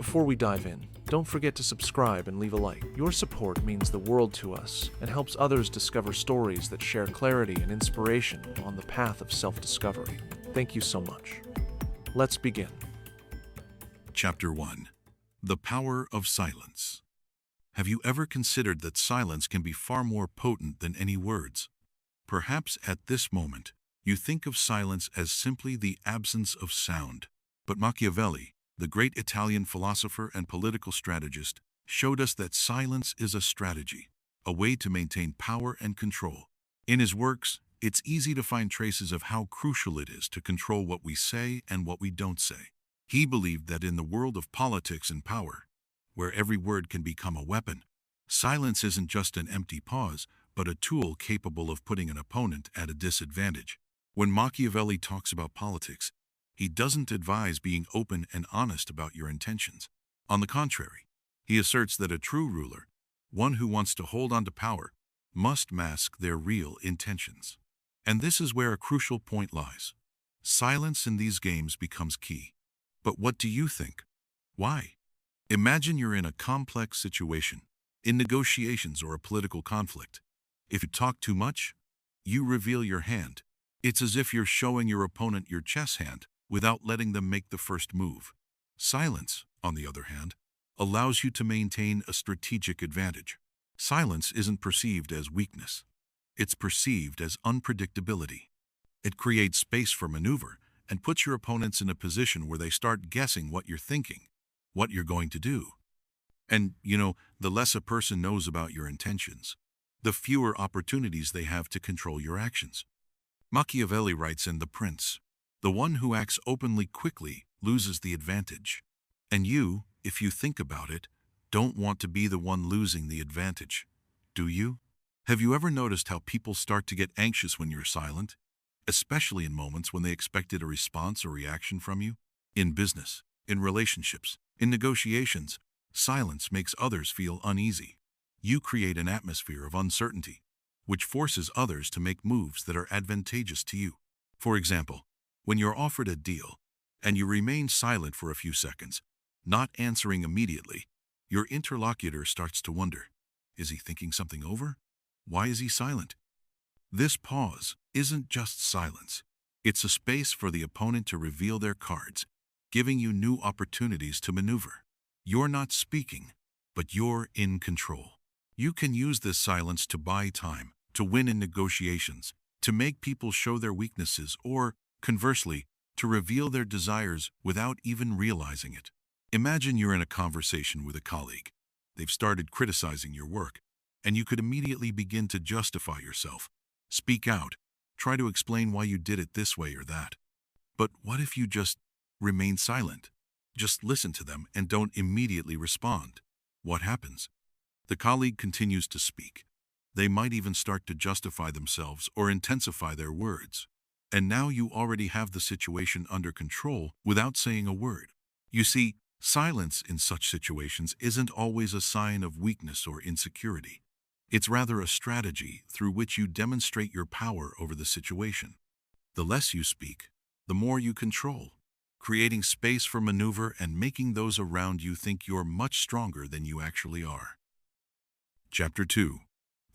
Before we dive in, don't forget to subscribe and leave a like. Your support means the world to us and helps others discover stories that share clarity and inspiration on the path of self-discovery. Thank you so much. Let's begin. Chapter 1. The Power of Silence. Have you ever considered that silence can be far more potent than any words? Perhaps at this moment, you think of silence as simply the absence of sound. But Machiavelli, the great Italian philosopher and political strategist, showed us that silence is a strategy, a way to maintain power and control. In his works, it's easy to find traces of how crucial it is to control what we say and what we don't say. He believed that in the world of politics and power, where every word can become a weapon, silence isn't just an empty pause, but a tool capable of putting an opponent at a disadvantage. When Machiavelli talks about politics, he doesn't advise being open and honest about your intentions. On the contrary, he asserts that a true ruler, one who wants to hold on to power, must mask their real intentions. And this is where a crucial point lies. Silence in these games becomes key. But what do you think? Why? Imagine you're in a complex situation, in negotiations or a political conflict. If you talk too much, you reveal your hand. It's as if you're showing your opponent your chess hand without letting them make the first move. Silence, on the other hand, allows you to maintain a strategic advantage. Silence isn't perceived as weakness. It's perceived as unpredictability. It creates space for maneuver and puts your opponents in a position where they start guessing what you're thinking, what you're going to do. And, the less a person knows about your intentions, the fewer opportunities they have to control your actions. Machiavelli writes in The Prince, "The one who acts openly quickly loses the advantage. And you, if you think about it, don't want to be the one losing the advantage, do you?" Have you ever noticed how people start to get anxious when you're silent, especially in moments when they expected a response or reaction from you? In business, in relationships, in negotiations, silence makes others feel uneasy. You create an atmosphere of uncertainty, which forces others to make moves that are advantageous to you. For example, when you're offered a deal and you remain silent for a few seconds, not answering immediately, your interlocutor starts to wonder, is he thinking something over? Why is he silent? This pause isn't just silence. It's a space for the opponent to reveal their cards, giving you new opportunities to maneuver. You're not speaking, but you're in control. You can use this silence to buy time, to win in negotiations, to make people show their weaknesses, or, conversely, to reveal their desires without even realizing it. Imagine you're in a conversation with a colleague. They've started criticizing your work, and you could immediately begin to justify yourself. Speak out. Try to explain why you did it this way or that. But what if you just remain silent? Just listen to them and don't immediately respond. What happens? The colleague continues to speak. They might even start to justify themselves or intensify their words. And now you already have the situation under control without saying a word. You see, silence in such situations isn't always a sign of weakness or insecurity. It's rather a strategy through which you demonstrate your power over the situation. The less you speak, the more you control, creating space for maneuver and making those around you think you're much stronger than you actually are. Chapter 2.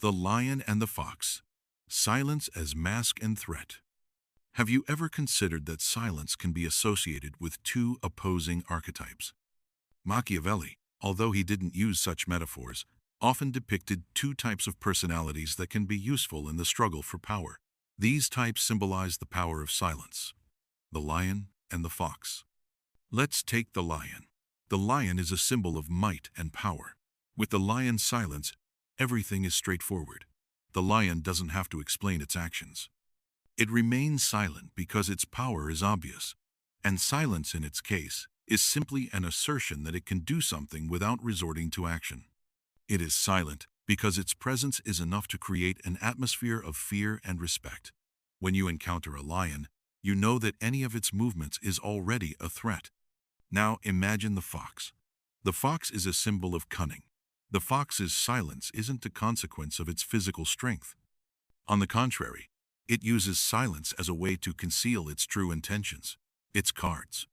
The Lion and the Fox. Silence as Mask and Threat. Have you ever considered that silence can be associated with two opposing archetypes? Machiavelli, although he didn't use such metaphors, often depicted two types of personalities that can be useful in the struggle for power. These types symbolize the power of silence: the lion and the fox. Let's take the lion. The lion is a symbol of might and power. With the lion's silence, everything is straightforward. The lion doesn't have to explain its actions. It remains silent because its power is obvious, and silence in its case is simply an assertion that it can do something without resorting to action. It is silent because its presence is enough to create an atmosphere of fear and respect. When you encounter a lion, you know that any of its movements is already a threat. Now imagine the fox. The fox is a symbol of cunning. The fox's silence isn't a consequence of its physical strength. On the contrary, it uses silence as a way to conceal its true intentions, its cards.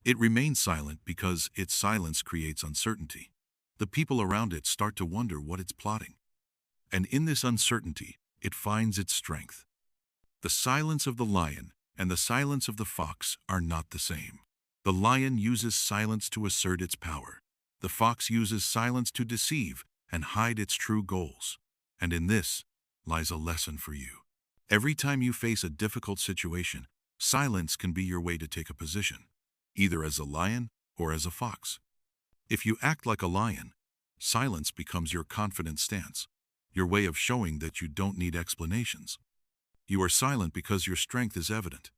It remains silent because its silence creates uncertainty. The people around it start to wonder what it's plotting. And in this uncertainty, it finds its strength. The silence of the lion and the silence of the fox are not the same. The lion uses silence to assert its power. The fox uses silence to deceive and hide its true goals. And in this lies a lesson for you. Every time you face a difficult situation, silence can be your way to take a position, either as a lion or as a fox. If you act like a lion, silence becomes your confident stance, your way of showing that you don't need explanations. You are silent because your strength is evident,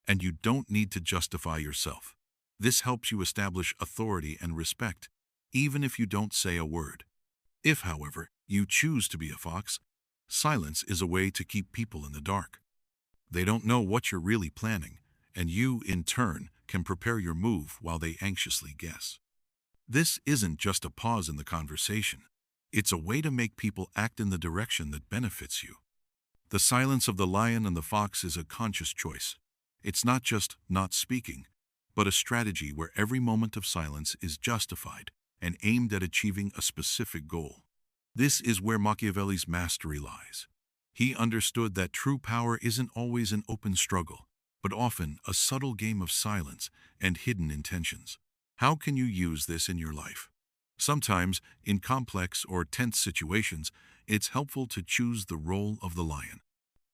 and you don't need to justify yourself. This helps you establish authority and respect, even if you don't say a word. If, however, you choose to be a fox, silence is a way to keep people in the dark. They don't know what you're really planning, and you, in turn, can prepare your move while they anxiously guess. This isn't just a pause in the conversation. It's a way to make people act in the direction that benefits you. The silence of the lion and the fox is a conscious choice. It's not just not speaking, but a strategy where every moment of silence is justified and aimed at achieving a specific goal. This is where Machiavelli's mastery lies. He understood that true power isn't always an open struggle, but often a subtle game of silence and hidden intentions. How can you use this in your life? Sometimes, in complex or tense situations, it's helpful to choose the role of the lion.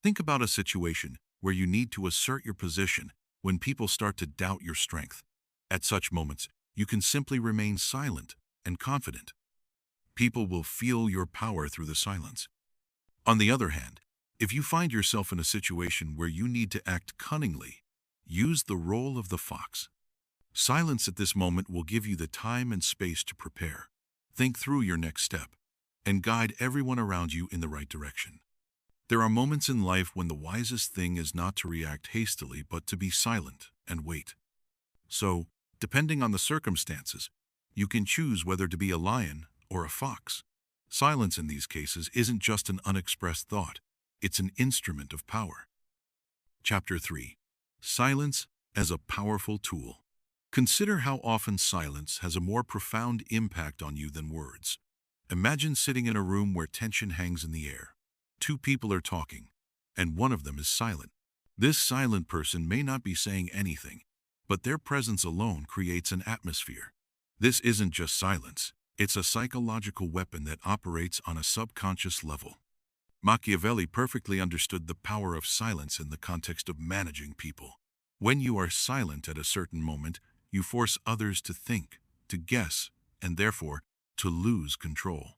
Think about a situation where you need to assert your position when people start to doubt your strength. At such moments, you can simply remain silent and confident. People will feel your power through the silence. On the other hand, if you find yourself in a situation where you need to act cunningly, use the role of the fox. Silence at this moment will give you the time and space to prepare, think through your next step, and guide everyone around you in the right direction. There are moments in life when the wisest thing is not to react hastily, but to be silent and wait. So, depending on the circumstances, you can choose whether to be a lion or a fox. Silence in these cases isn't just an unexpressed thought, it's an instrument of power. Chapter 3. Silence as a powerful tool. Consider how often silence has a more profound impact on you than words. Imagine sitting in a room where tension hangs in the air. Two people are talking, and one of them is silent. This silent person may not be saying anything, but their presence alone creates an atmosphere. This isn't just silence, it's a psychological weapon that operates on a subconscious level. Machiavelli perfectly understood the power of silence in the context of managing people. When you are silent at a certain moment, you force others to think, to guess, and therefore, to lose control.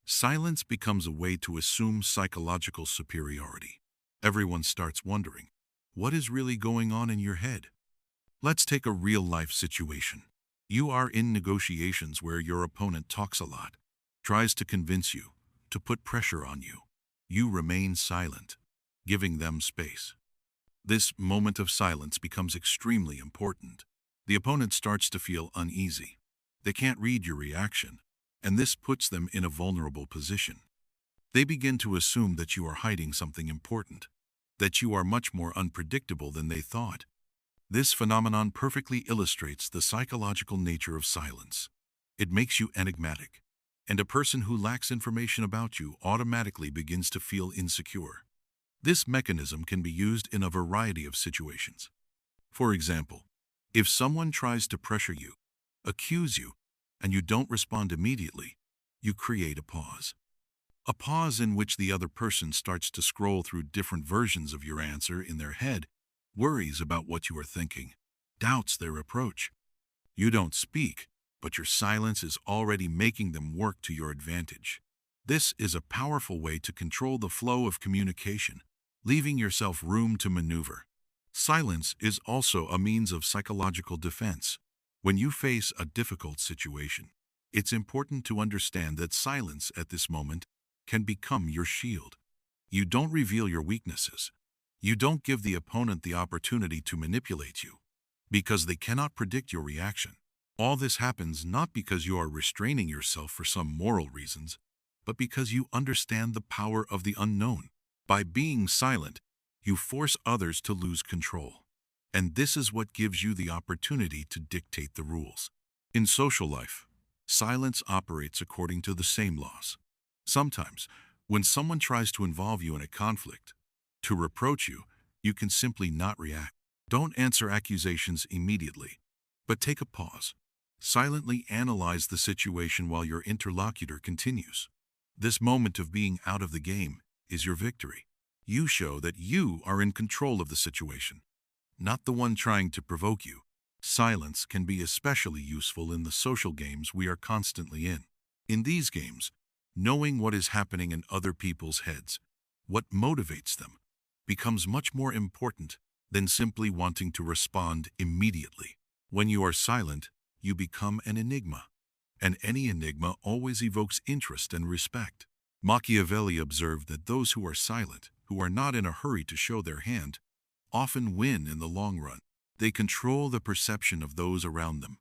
Silence becomes a way to assume psychological superiority. Everyone starts wondering, what is really going on in your head? Let's take a real-life situation. You are in negotiations where your opponent talks a lot, tries to convince you, to put pressure on you. You remain silent, giving them space. This moment of silence becomes extremely important. The opponent starts to feel uneasy. They can't read your reaction, and this puts them in a vulnerable position. They begin to assume that you are hiding something important, that you are much more unpredictable than they thought. This phenomenon perfectly illustrates the psychological nature of silence. It makes you enigmatic, and a person who lacks information about you automatically begins to feel insecure. This mechanism can be used in a variety of situations. For example, if someone tries to pressure you, accuse you, and you don't respond immediately, you create a pause. A pause in which the other person starts to scroll through different versions of your answer in their head, worries about what you are thinking, doubts their approach. You don't speak, but your silence is already making them work to your advantage. This is a powerful way to control the flow of communication, leaving yourself room to maneuver. Silence is also a means of psychological defense. When you face a difficult situation, it's important to understand that silence at this moment can become your shield. You don't reveal your weaknesses. You don't give the opponent the opportunity to manipulate you, because they cannot predict your reaction. All this happens not because you are restraining yourself for some moral reasons, but because you understand the power of the unknown. By being silent, you force others to lose control. And this is what gives you the opportunity to dictate the rules. In social life, silence operates according to the same laws. Sometimes, when someone tries to involve you in a conflict, to reproach you, you can simply not react. Don't answer accusations immediately, but take a pause. Silently analyze the situation while your interlocutor continues. This moment of being out of the game is your victory. You show that you are in control of the situation, not the one trying to provoke you. Silence can be especially useful in the social games we are constantly in. In these games, knowing what is happening in other people's heads, what motivates them, becomes much more important than simply wanting to respond immediately. When you are silent, you become an enigma, and any enigma always evokes interest and respect. Machiavelli observed that those who are silent, who are not in a hurry to show their hand, often win in the long run. They control the perception of those around them,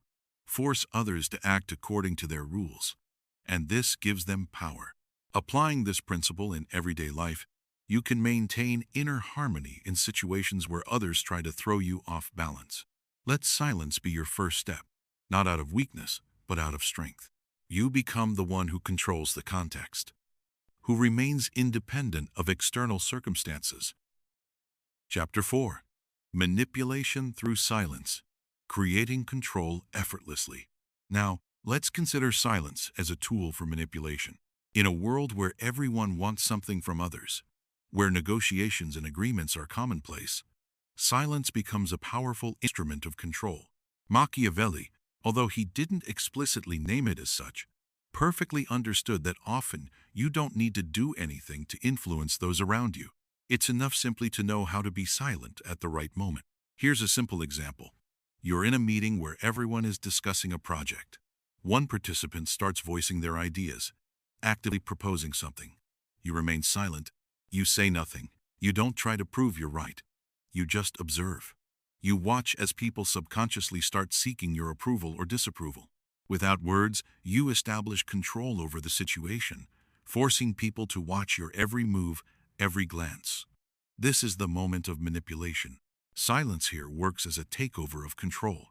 force others to act according to their rules, and this gives them power. Applying this principle in everyday life, you can maintain inner harmony in situations where others try to throw you off balance. Let silence be your first step, not out of weakness, but out of strength. You become the one who controls the context, who remains independent of external circumstances. Chapter 4. Manipulation through silence, creating control effortlessly. Now, let's consider silence as a tool for manipulation. In a world where everyone wants something from others, where negotiations and agreements are commonplace, silence becomes a powerful instrument of control. Machiavelli, although he didn't explicitly name it as such, perfectly understood that often you don't need to do anything to influence those around you. It's enough simply to know how to be silent at the right moment. Here's a simple example. You're in a meeting where everyone is discussing a project. One participant starts voicing their ideas, actively proposing something. You remain silent. You say nothing. You don't try to prove you're right. You just observe. You watch as people subconsciously start seeking your approval or disapproval. Without words, you establish control over the situation, forcing people to watch your every move, every glance. This is the moment of manipulation. Silence here works as a takeover of control.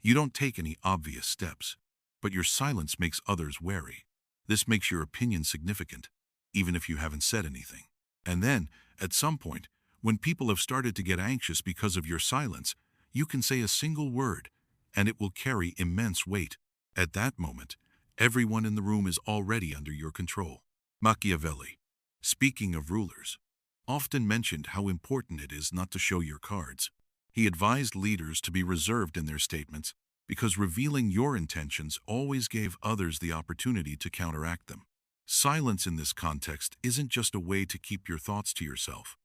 You don't take any obvious steps, but your silence makes others wary. This makes your opinion significant, even if you haven't said anything. And then, at some point, when people have started to get anxious because of your silence, you can say a single word, and it will carry immense weight. At that moment, everyone in the room is already under your control. Machiavelli, speaking of rulers, often mentioned how important it is not to show your cards. He advised leaders to be reserved in their statements because revealing your intentions always gave others the opportunity to counteract them. Silence in this context isn't just a way to keep your thoughts to yourself.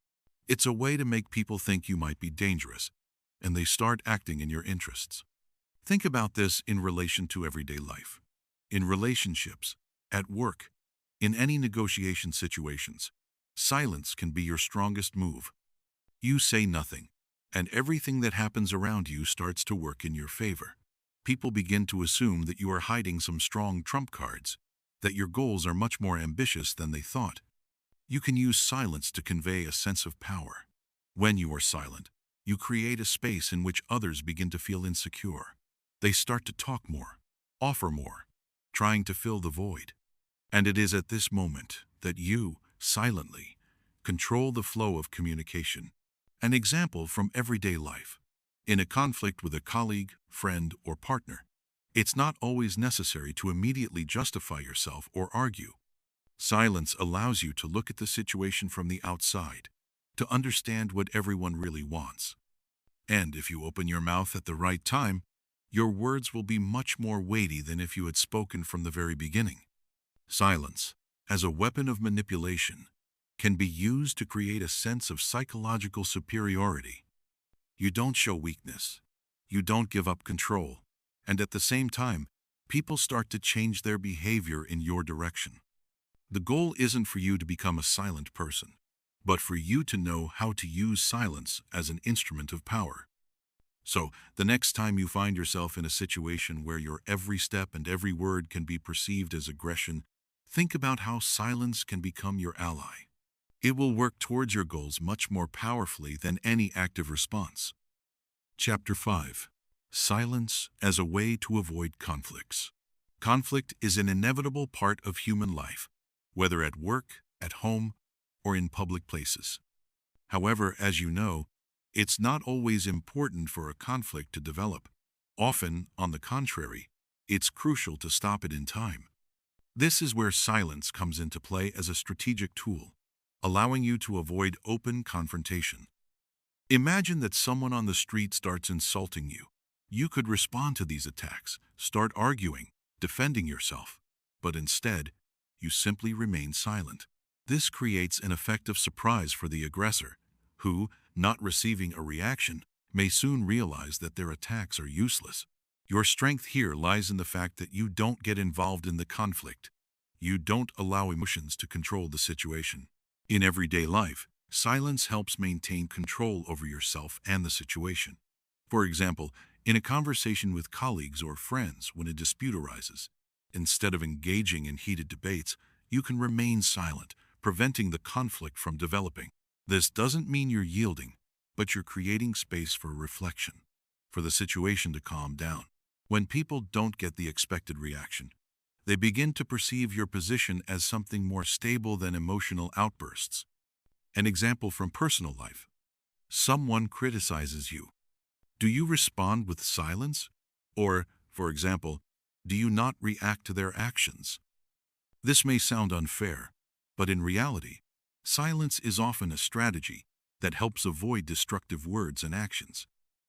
It's a way to make people think you might be dangerous, and they start acting in your interests. Think about this in relation to everyday life, in relationships, at work, in any negotiation situations. Silence can be your strongest move. You say nothing, and everything that happens around you starts to work in your favor. People begin to assume that you are hiding some strong trump cards, that your goals are much more ambitious than they thought. You can use silence to convey a sense of power. When you are silent, you create a space in which others begin to feel insecure. They start to talk more, offer more, trying to fill the void. And it is at this moment that you, silently, control the flow of communication. An example from everyday life. In a conflict with a colleague, friend, or partner, it's not always necessary to immediately justify yourself or argue. Silence allows you to look at the situation from the outside, to understand what everyone really wants. And if you open your mouth at the right time, your words will be much more weighty than if you had spoken from the very beginning. Silence, as a weapon of manipulation, can be used to create a sense of psychological superiority. You don't show weakness. You don't give up control. And at the same time, people start to change their behavior in your direction. The goal isn't for you to become a silent person, but for you to know how to use silence as an instrument of power. So, the next time you find yourself in a situation where your every step and every word can be perceived as aggression, think about how silence can become your ally. It will work towards your goals much more powerfully than any active response. Chapter 5. Silence as a way to avoid conflicts. Conflict is an inevitable part of human life, whether at work, at home, or in public places. However, as you know, it's not always important for a conflict to develop. Often, on the contrary, it's crucial to stop it in time. This is where silence comes into play as a strategic tool, allowing you to avoid open confrontation. Imagine that someone on the street starts insulting you. You could respond to these attacks, start arguing, defending yourself, but instead, you simply remain silent. This creates an effect of surprise for the aggressor, who, not receiving a reaction, may soon realize that their attacks are useless. Your strength here lies in the fact that you don't get involved in the conflict. You don't allow emotions to control the situation. In everyday life, silence helps maintain control over yourself and the situation. For example, in a conversation with colleagues or friends when a dispute arises, instead of engaging in heated debates, you can remain silent, preventing the conflict from developing. This doesn't mean you're yielding, but you're creating space for reflection, for the situation to calm down. When people don't get the expected reaction, they begin to perceive your position as something more stable than emotional outbursts. An example from personal life. Someone criticizes you. Do you respond with silence? Or, for example, do you not react to their actions? This may sound unfair, but in reality, silence is often a strategy that helps avoid destructive words and actions.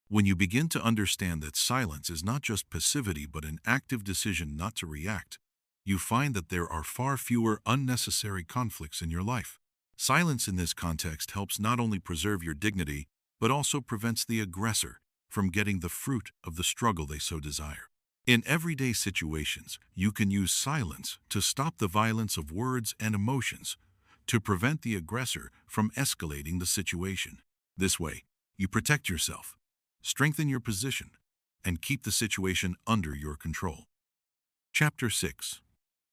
When you begin to understand that silence is not just passivity but an active decision not to react, you find that there are far fewer unnecessary conflicts in your life. Silence in this context helps not only preserve your dignity, but also prevents the aggressor from getting the fruit of the struggle they so desire. In everyday situations, you can use silence to stop the violence of words and emotions, to prevent the aggressor from escalating the situation. This way, you protect yourself, strengthen your position, and keep the situation under your control. Chapter 6.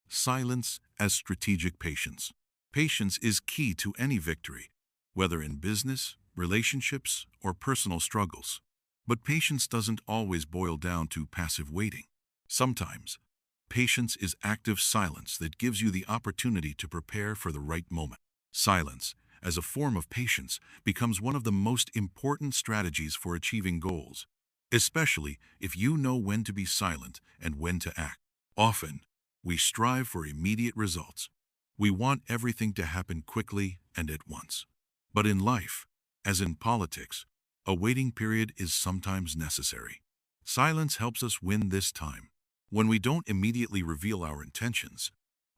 Silence as strategic patience. Patience is key to any victory, whether in business, relationships, or personal struggles. But patience doesn't always boil down to passive waiting. Sometimes, patience is active silence that gives you the opportunity to prepare for the right moment. Silence, as a form of patience, becomes one of the most important strategies for achieving goals, especially if you know when to be silent and when to act. Often, we strive for immediate results. We want everything to happen quickly and at once. But in life, as in politics, a waiting period is sometimes necessary. Silence helps us win this time. When we don't immediately reveal our intentions,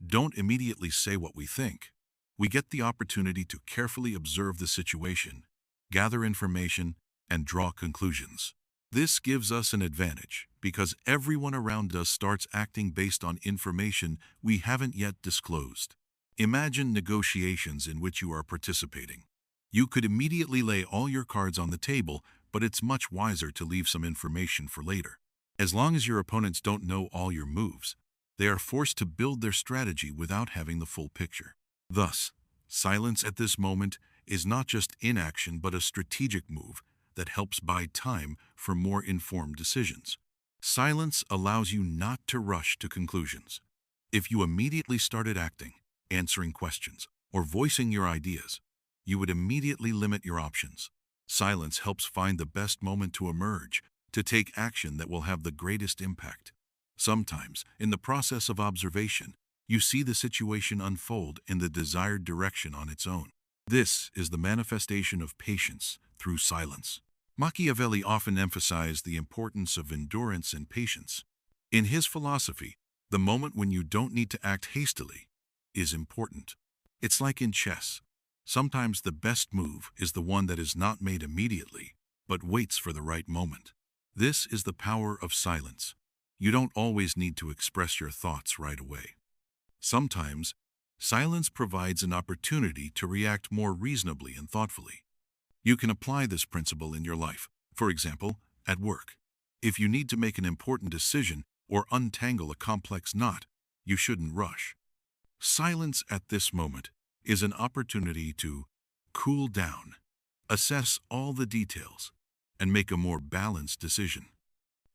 don't immediately say what we think, we get the opportunity to carefully observe the situation, gather information, and draw conclusions. This gives us an advantage because everyone around us starts acting based on information we haven't yet disclosed. Imagine negotiations in which you are participating. You could immediately lay all your cards on the table, but it's much wiser to leave some information for later. As long as your opponents don't know all your moves, they are forced to build their strategy without having the full picture. Thus, silence at this moment is not just inaction but a strategic move that helps buy time for more informed decisions. Silence allows you not to rush to conclusions. If you immediately started acting, answering questions, or voicing your ideas, you would immediately limit your options. Silence helps find the best moment to emerge, to take action that will have the greatest impact. Sometimes, in the process of observation, you see the situation unfold in the desired direction on its own. This is the manifestation of patience through silence. Machiavelli often emphasized the importance of endurance and patience. In his philosophy, the moment when you don't need to act hastily is important. It's like in chess. Sometimes the best move is the one that is not made immediately, but waits for the right moment. This is the power of silence. You don't always need to express your thoughts right away. Sometimes, silence provides an opportunity to react more reasonably and thoughtfully. You can apply this principle in your life, for example, at work. If you need to make an important decision or untangle a complex knot, you shouldn't rush. Silence at this moment is an opportunity to cool down, assess all the details, and make a more balanced decision.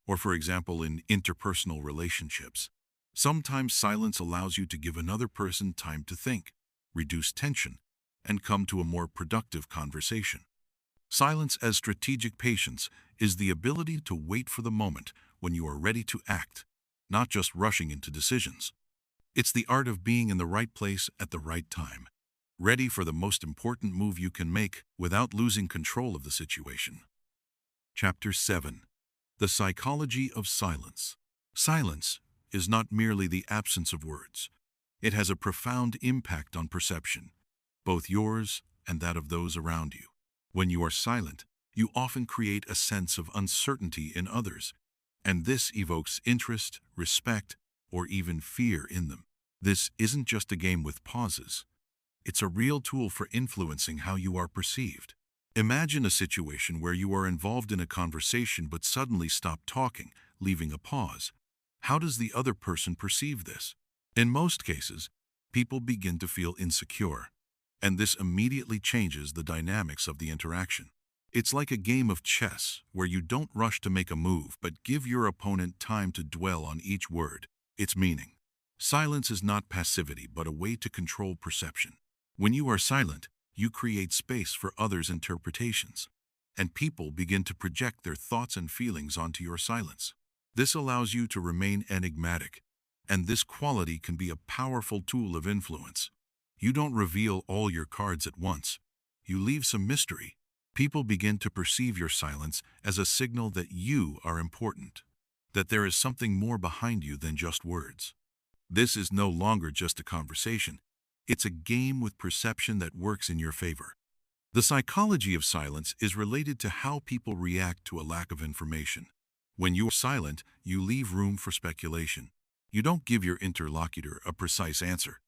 Or for example, in interpersonal relationships, sometimes silence allows you to give another person time to think, reduce tension, and come to a more productive conversation. Silence as strategic patience is the ability to wait for the moment when you are ready to act, not just rushing into decisions. It's the art of being in the right place at the right time, ready for the most important move you can make without losing control of the situation. Chapter 7. The Psychology of Silence. Silence is not merely the absence of words. It has a profound impact on perception, both yours and that of those around you. When you are silent, you often create a sense of uncertainty in others, and this evokes interest, respect, or even fear in them. This isn't just a game with pauses. It's a real tool for influencing how you are perceived. Imagine a situation where you are involved in a conversation but suddenly stop talking, leaving a pause. How does the other person perceive this? In most cases, people begin to feel insecure, and this immediately changes the dynamics of the interaction. It's like a game of chess where you don't rush to make a move but give your opponent time to dwell on each word, its meaning. Silence is not passivity but a way to control perception. When you are silent, you create space for others' interpretations, and people begin to project their thoughts and feelings onto your silence. This allows you to remain enigmatic, and this quality can be a powerful tool of influence. You don't reveal all your cards at once. You leave some mystery. People begin to perceive your silence as a signal that you are important, that there is something more behind you than just words. This is no longer just a conversation. It's a game with perception that works in your favor. The psychology of silence is related to how people react to a lack of information. When you are silent, you leave room for speculation. You don't give your interlocutor a precise answer,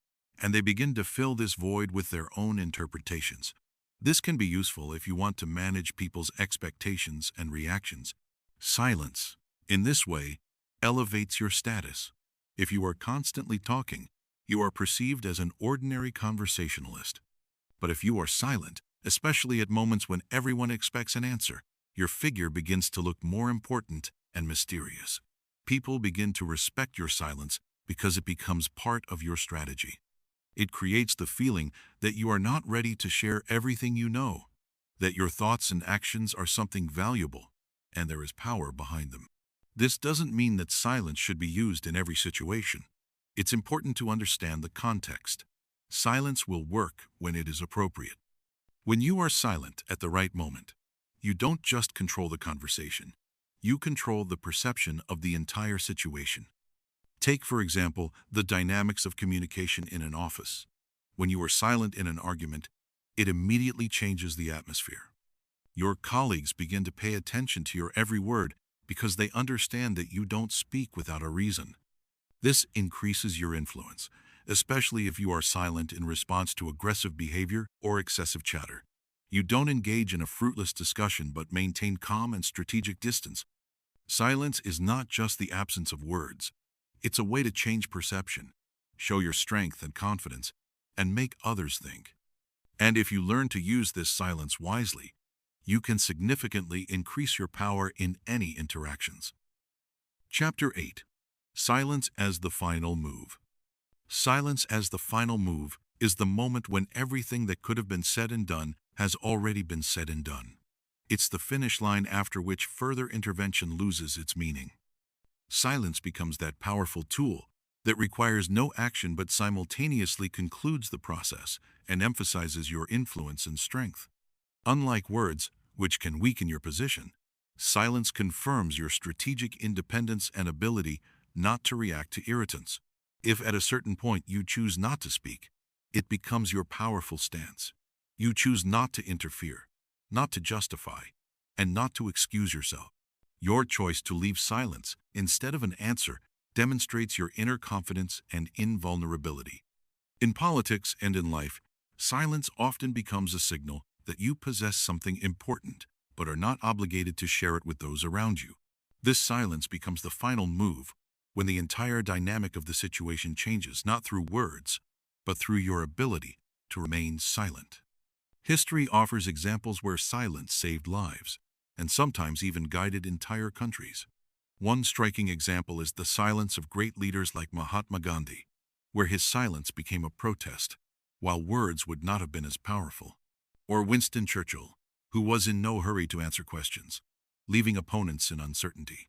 and they begin to fill this void with their own interpretations. This can be useful if you want to manage people's expectations and reactions. Silence, in this way, elevates your status. If you are constantly talking, you are perceived as an ordinary conversationalist. But if you are silent, especially at moments when everyone expects an answer, your figure begins to look more important and mysterious. People begin to respect your silence because it becomes part of your strategy. It creates the feeling that you are not ready to share everything you know, that your thoughts and actions are something valuable, and there is power behind them. This doesn't mean that silence should be used in every situation. It's important to understand the context. Silence will work when it is appropriate. When you are silent at the right moment, you don't just control the conversation. You control the perception of the entire situation. Take, for example, the dynamics of communication in an office. When you are silent in an argument, it immediately changes the atmosphere. Your colleagues begin to pay attention to your every word because they understand that you don't speak without a reason. This increases your influence, especially if you are silent in response to aggressive behavior or excessive chatter. You don't engage in a fruitless discussion but maintain calm and strategic distance. Silence is not just the absence of words. It's a way to change perception, show your strength and confidence, and make others think. And if you learn to use this silence wisely, you can significantly increase your power in any interactions. Chapter 8. Silence as the Final Move. Silence as the final move is the moment when everything that could have been said and done has already been said and done. It's the finish line after which further intervention loses its meaning. Silence becomes that powerful tool that requires no action but simultaneously concludes the process and emphasizes your influence and strength. Unlike words, which can weaken your position, silence confirms your strategic independence and ability not to react to irritants. If at a certain point you choose not to speak, it becomes your powerful stance. You choose not to interfere, not to justify, and not to excuse yourself. Your choice to leave silence instead of an answer demonstrates your inner confidence and invulnerability. In politics and in life, silence often becomes a signal that you possess something important, but are not obligated to share it with those around you. This silence becomes the final move when the entire dynamic of the situation changes not through words, but through your ability to remain silent. History offers examples where silence saved lives. and sometimes even guided entire countries. One striking example is the silence of great leaders like Mahatma Gandhi, where his silence became a protest, while words would not have been as powerful. Or Winston Churchill, who was in no hurry to answer questions, leaving opponents in uncertainty.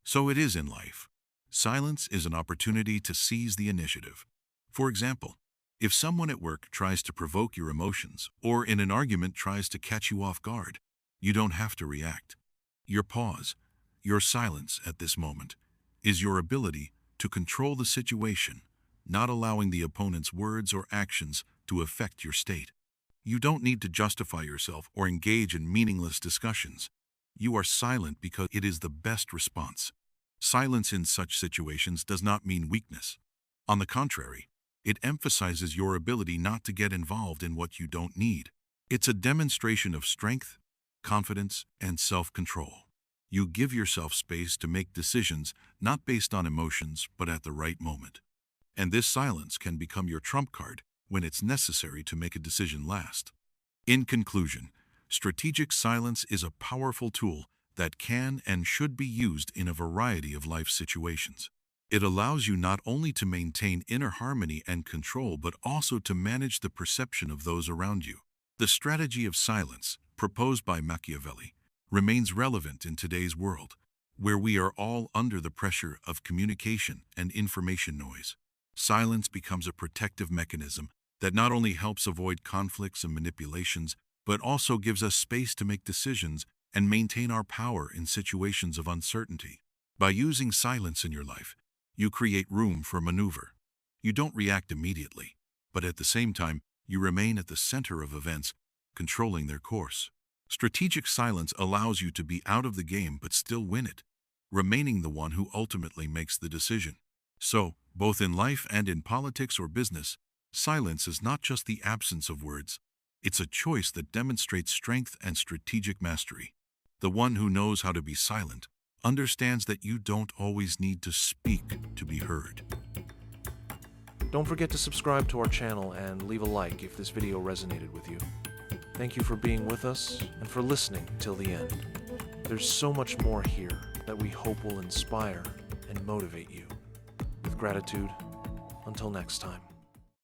So it is in life. Silence is an opportunity to seize the initiative. For example, if someone at work tries to provoke your emotions, or in an argument tries to catch you off guard, you don't have to react. Your pause, your silence at this moment, is your ability to control the situation, not allowing the opponent's words or actions to affect your state. You don't need to justify yourself or engage in meaningless discussions. You are silent because it is the best response. Silence in such situations does not mean weakness. On the contrary, it emphasizes your ability not to get involved in what you don't need. It's a demonstration of strength, confidence, and self-control. You give yourself space to make decisions not based on emotions but at the right moment. And this silence can become your trump card when it's necessary to make a decision last. In conclusion, strategic silence is a powerful tool that can and should be used in a variety of life situations. It allows you not only to maintain inner harmony and control but also to manage the perception of those around you. The strategy of silence, proposed by Machiavelli, remains relevant in today's world, where we are all under the pressure of communication and information noise. Silence becomes a protective mechanism that not only helps avoid conflicts and manipulations, but also gives us space to make decisions and maintain our power in situations of uncertainty. By using silence in your life, you create room for maneuver. You don't react immediately, but at the same time, you remain at the center of events, controlling their course. Strategic silence allows you to be out of the game but still win it, remaining the one who ultimately makes the decision. So, both in life and in politics or business, silence is not just the absence of words. It's a choice that demonstrates strength and strategic mastery. The one who knows how to be silent understands that you don't always need to speak to be heard. Don't forget to subscribe to our channel and leave a like if this video resonated with you. Thank you for being with us and for listening till the end. There's so much more here that we hope will inspire and motivate you. With gratitude, until next time.